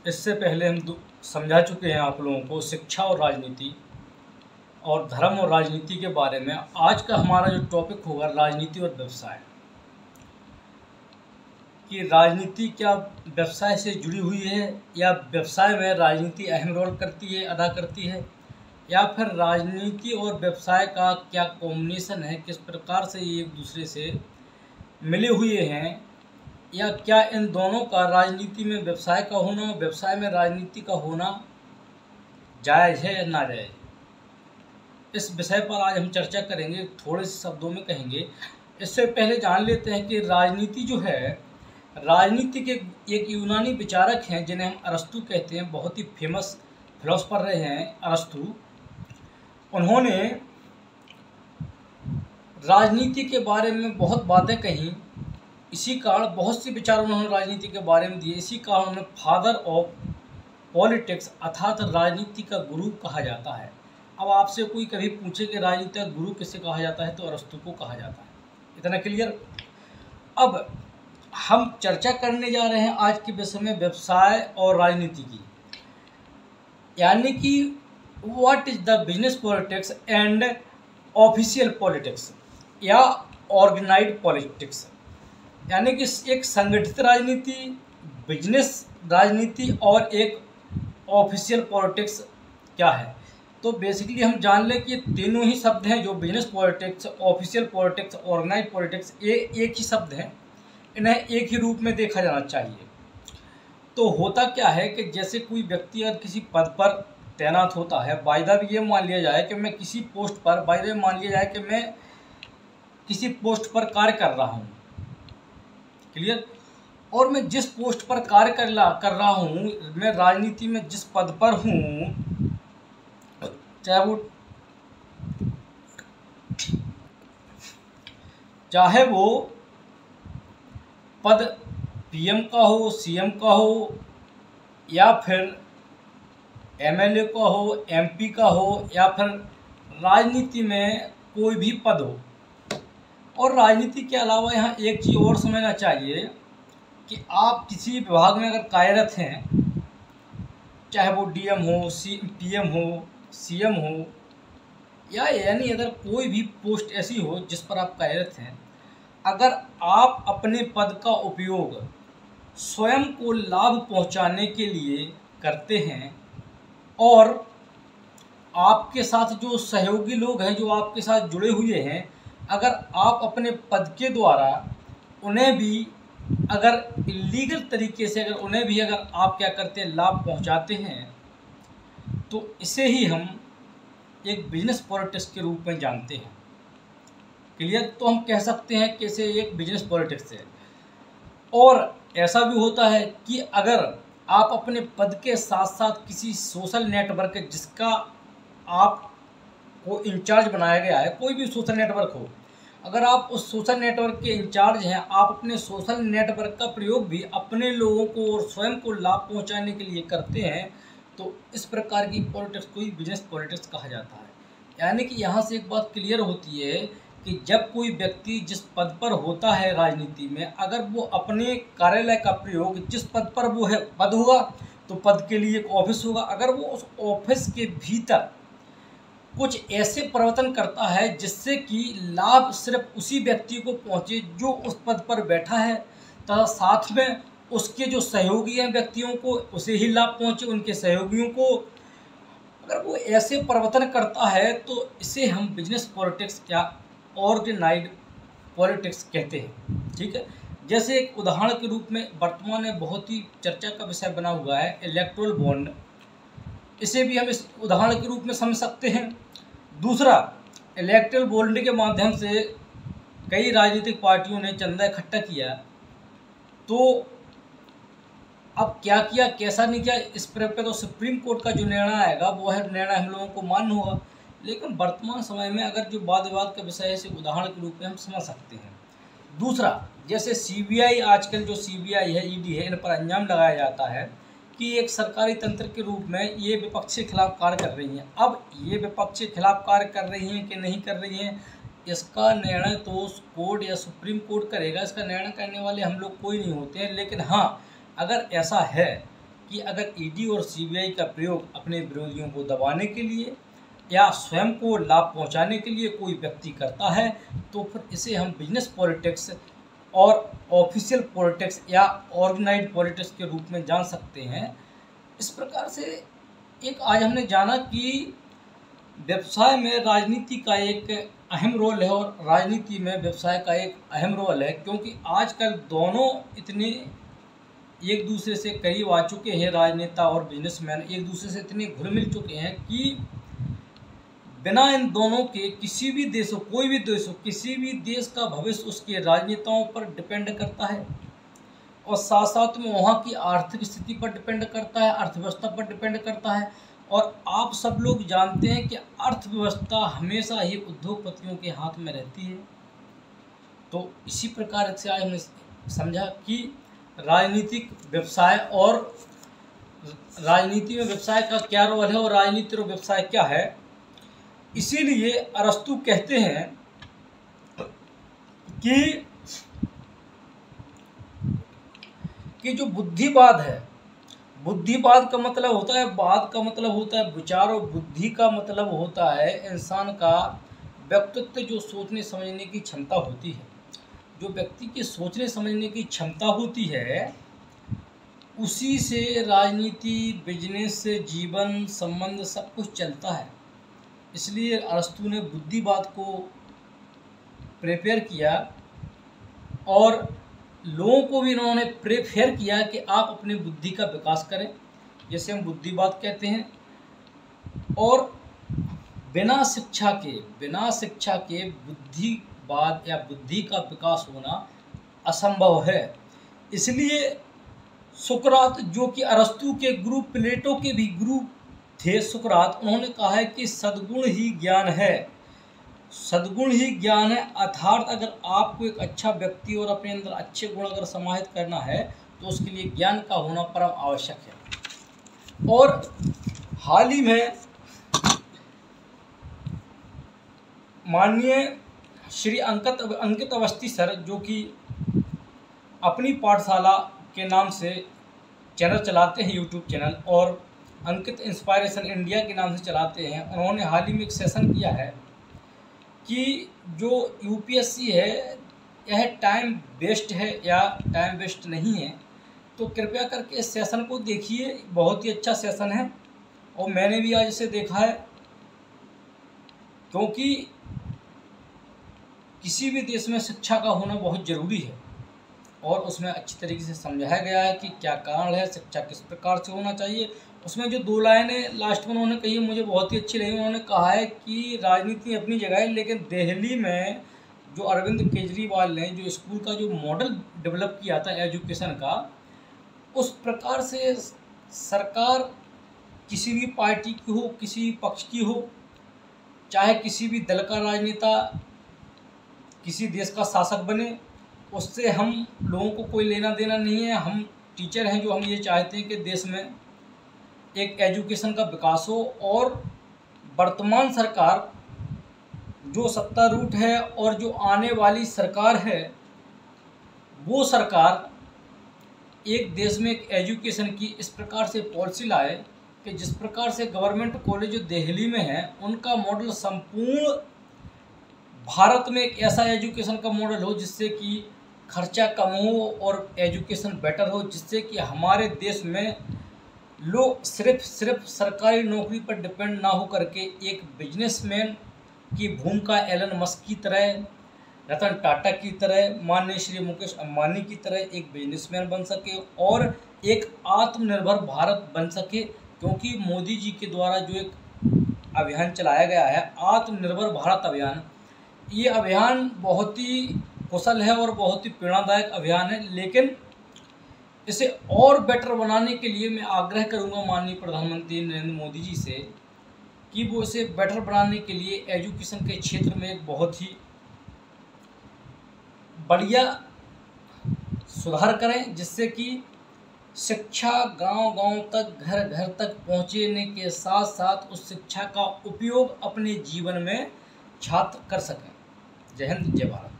इससे पहले हम समझा चुके हैं आप लोगों को शिक्षा और राजनीति और धर्म और राजनीति के बारे में। आज का हमारा जो टॉपिक होगा राजनीति और व्यवसाय, कि राजनीति क्या व्यवसाय से जुड़ी हुई है या व्यवसाय में राजनीति अहम रोल अदा करती है, या फिर राजनीति और व्यवसाय का क्या कॉम्बिनेशन है, किस प्रकार से ये एक दूसरे से मिले हुए हैं, या क्या इन दोनों का राजनीति में व्यवसाय का होना व्यवसाय में राजनीति का होना जायज़ है या नाजायज़। इस विषय पर आज हम चर्चा करेंगे, थोड़े से शब्दों में कहेंगे। इससे पहले जान लेते हैं कि राजनीति जो है, राजनीति के एक यूनानी विचारक हैं जिन्हें हम अरस्तु कहते हैं, बहुत ही फेमस फिलोसफर रहे हैं अरस्तु। उन्होंने राजनीति के बारे में बहुत बातें कहीं, इसी कारण बहुत से विचार उन्होंने राजनीति के बारे में दिए। इसी कारण उन्हें फादर ऑफ पॉलिटिक्स अर्थात राजनीति का गुरु कहा जाता है। अब आपसे कोई कभी पूछे कि राजनीति का गुरु किसे कहा जाता है, तो अरस्तु को कहा जाता है। इतना क्लियर। अब हम चर्चा करने जा रहे हैं आज के विषय में व्यवसाय और राजनीति की, यानी कि what is the business politics and official politics या ऑर्गेनाइज्ड पॉलिटिक्स, यानी कि एक संगठित राजनीति, बिजनेस राजनीति और एक ऑफिशियल पॉलिटिक्स क्या है। तो बेसिकली हम जान लें कि ये तीनों ही शब्द हैं, जो business politics, official politics, organised politics, ये एक ही शब्द हैं। इन्हें एक ही रूप में देखा जाना चाहिए। तो होता क्या है कि जैसे कोई व्यक्ति अगर किसी पद पर तैनात होता है, वायदा भी ये मान लिया जाए कि मैं किसी पोस्ट पर, वायदा मान लिया जाए कि मैं किसी पोस्ट पर कार्य कर रहा हूँ, क्लियर। और मैं जिस पोस्ट पर कार्य कर रहा हूँ, मैं राजनीति में जिस पद पर हूँ, चाहे वो पद पीएम का हो, सीएम का हो, या फिर एमएलए का हो, एमपी का हो, या फिर राजनीति में कोई भी पद हो। और राजनीति के अलावा यहाँ एक चीज़ और समझना चाहिए कि आप किसी विभाग में अगर कार्यरत हैं, चाहे वो डीएम हो, पीएम हो, सीएम हो, या यानी अगर कोई भी पोस्ट ऐसी हो जिस पर आप कार्यरत हैं, अगर आप अपने पद का उपयोग स्वयं को लाभ पहुंचाने के लिए करते हैं और आपके साथ जो सहयोगी लोग हैं, जो आपके साथ जुड़े हुए हैं, अगर आप अपने पद के द्वारा उन्हें भी अगर इलीगल तरीके से अगर आप क्या करते हैं, लाभ पहुंचाते हैं, तो इसे ही हम एक बिजनेस पॉलिटिक्स के रूप में जानते हैं, क्लियर। तो हम कह सकते हैं कि इसे एक बिजनेस पॉलिटिक्स है। और ऐसा भी होता है कि अगर आप अपने पद के साथ साथ किसी सोशल नेटवर्क जिसका आपको इंचार्ज बनाया गया है, कोई भी सोशल नेटवर्क हो, अगर आप उस सोशल नेटवर्क के इंचार्ज हैं, आप अपने सोशल नेटवर्क का प्रयोग भी अपने लोगों को और स्वयं को लाभ पहुंचाने के लिए करते हैं, तो इस प्रकार की पॉलिटिक्स को ही बिजनेस पॉलिटिक्स कहा जाता है। यानी कि यहाँ से एक बात क्लियर होती है कि जब कोई व्यक्ति जिस पद पर होता है राजनीति में, अगर वो अपने कार्यालय का प्रयोग, जिस पद पर वो है, पद होगा तो पद के लिए एक ऑफिस होगा, अगर वो उस ऑफिस के भीतर कुछ ऐसे परिवर्तन करता है जिससे कि लाभ सिर्फ उसी व्यक्ति को पहुंचे जो उस पद पर बैठा है, तथा साथ में उसके जो सहयोगी हैं व्यक्तियों को उसे ही लाभ पहुंचे, उनके सहयोगियों को, अगर वो ऐसे परिवर्तन करता है, तो इसे हम बिजनेस पॉलिटिक्स या ऑर्गेनाइज्ड पॉलिटिक्स कहते हैं, ठीक है। जैसे एक उदाहरण के रूप में वर्तमान में बहुत ही चर्चा का विषय बना हुआ है इलेक्टोरल बॉन्ड, इसे भी हम इस उदाहरण के रूप में समझ सकते हैं। दूसरा, इलेक्टोरल बॉन्ड के माध्यम से कई राजनीतिक पार्टियों ने चंदा इकट्ठा किया, तो अब क्या किया, कैसा नहीं किया, इस पर तो सुप्रीम कोर्ट का जो निर्णय आएगा वो है निर्णय हम लोगों को मान्य होगा। लेकिन वर्तमान समय में अगर जो वाद विवाद का विषय है, इसे उदाहरण के रूप में हम समझ सकते हैं। दूसरा, जैसे सीबीआई, आजकल जो सीबीआई है, ईडी है, इन पर अंजाम लगाया जाता है कि एक सरकारी तंत्र के रूप में ये विपक्ष के खिलाफ कार्य कर रही हैं। अब ये विपक्ष के खिलाफ कार्य कर रही हैं कि नहीं कर रही हैं, इसका निर्णय तो कोर्ट या सुप्रीम कोर्ट करेगा। इसका निर्णय करने वाले हम लोग कोई नहीं होते हैं। लेकिन हाँ, अगर ऐसा है कि अगर ईडी और सीबीआई का प्रयोग अपने विरोधियों को दबाने के लिए या स्वयं को लाभ पहुंचाने के लिए कोई व्यक्ति करता है तो फिर इसे हम बिजनेस पॉलिटिक्स और ऑफिशियल पॉलिटिक्स या ऑर्गेनाइज्ड पॉलिटिक्स के रूप में जान सकते हैं। इस प्रकार से एक आज हमने जाना कि व्यवसाय में राजनीति का एक अहम रोल है और राजनीति में व्यवसाय का एक अहम रोल है, क्योंकि आजकल दोनों इतने एक दूसरे से करीब आ चुके हैं। राजनेता और बिजनेसमैन एक दूसरे से इतने घुल मिल चुके हैं कि बिना इन दोनों के किसी भी देश हो, कोई भी देश हो, किसी भी देश का भविष्य उसके राजनेताओं पर डिपेंड करता है और साथ साथ में वहाँ की आर्थिक स्थिति पर डिपेंड करता है, अर्थव्यवस्था पर डिपेंड करता है। और आप सब लोग जानते हैं कि अर्थव्यवस्था हमेशा ही उद्योगपतियों के हाथ में रहती है। तो इसी प्रकार से आज हमने समझा कि राजनीतिक व्यवसाय और राजनीति में व्यवसाय का क्या रोल है और राजनीति और व्यवसाय क्या है। इसीलिए अरस्तु कहते हैं कि जो बुद्धिवाद है, बुद्धिवाद का मतलब होता है, वाद का मतलब होता है विचार और बुद्धि का मतलब होता है इंसान का व्यक्तित्व, जो सोचने समझने की क्षमता होती है। जो व्यक्ति की सोचने समझने की क्षमता होती है उसी से राजनीति, बिजनेस, जीवन, संबंध सब कुछ चलता है। इसलिए अरस्तु ने बुद्धिवाद को प्रेफर किया और लोगों को भी इन्होंने प्रेफर किया कि आप अपनी बुद्धि का विकास करें, जैसे हम बुद्धिवाद कहते हैं। और बिना शिक्षा के बुद्धिवाद या बुद्धि का विकास होना असंभव है। इसलिए सुकरात, जो कि अरस्तु के गुरु, प्लेटो के भी गुरु थे सुकरात, उन्होंने कहा है कि सद्गुण ही ज्ञान है, सद्गुण ही ज्ञान है। अर्थात अगर आपको एक अच्छा व्यक्ति और अपने अंदर अच्छे गुण अगर समाहित करना है तो उसके लिए ज्ञान का होना परम आवश्यक है। और हाल ही में माननीय श्री अंकित अवस्थी सर, जो कि अपनी पाठशाला के नाम से चैनल चलाते हैं, यूट्यूब चैनल, और अंकित इंस्पायरेशन इंडिया के नाम से चलाते हैं, उन्होंने हाल ही में एक सेशन किया है कि जो यूपीएससी है यह टाइम वेस्ट है या टाइम वेस्ट नहीं है। तो कृपया करके इस सेशन को देखिए, बहुत ही अच्छा सेशन है और मैंने भी आज इसे देखा है, क्योंकि किसी भी देश में शिक्षा का होना बहुत ज़रूरी है और उसमें अच्छी तरीके से समझाया गया है कि क्या कारण है, शिक्षा किस प्रकार से होना चाहिए। उसमें जो 2 लाइनें लास्ट में उन्होंने कही मुझे बहुत ही अच्छी लगी। उन्होंने कहा है कि राजनीति अपनी जगह है, लेकिन दिल्ली में जो अरविंद केजरीवाल ने जो स्कूल का जो मॉडल डेवलप किया था एजुकेशन का, उस प्रकार से सरकार किसी भी पार्टी की हो, किसी पक्ष की हो, चाहे किसी भी दल का राजनेता किसी देश का शासक बने, उससे हम लोगों को कोई लेना देना नहीं है। हम टीचर हैं जो हम ये चाहते हैं कि देश में एक एजुकेशन का विकास हो। और वर्तमान सरकार जो सत्तारूढ़ है और जो आने वाली सरकार है, वो सरकार एक देश में एक एजुकेशन की इस प्रकार से पॉलिसी लाए कि जिस प्रकार से गवर्नमेंट कॉलेज जो दिल्ली में है उनका मॉडल संपूर्ण भारत में एक ऐसा एजुकेशन का मॉडल हो जिससे कि खर्चा कम हो और एजुकेशन बेटर हो, जिससे कि हमारे देश में लोग सिर्फ सरकारी नौकरी पर डिपेंड ना हो करके एक बिजनेसमैन की भूमिका एलन मस्क की तरह, रतन टाटा की तरह, माननीय श्री मुकेश अंबानी की तरह एक बिजनेसमैन बन सके और एक आत्मनिर्भर भारत बन सके। क्योंकि मोदी जी के द्वारा जो एक अभियान चलाया गया है आत्मनिर्भर भारत अभियान, ये अभियान बहुत ही कुशल है और बहुत ही प्रेरणादायक अभियान है। लेकिन इसे और बेटर बनाने के लिए मैं आग्रह करूंगा माननीय प्रधानमंत्री नरेंद्र मोदी जी से कि वो इसे बेटर बनाने के लिए एजुकेशन के क्षेत्र में एक बहुत ही बढ़िया सुधार करें, जिससे कि शिक्षा गांव-गांव तक, घर-घर तक पहुंचने के साथ साथ उस शिक्षा का उपयोग अपने जीवन में छात्र कर सकें। जय हिंद, जय भारत।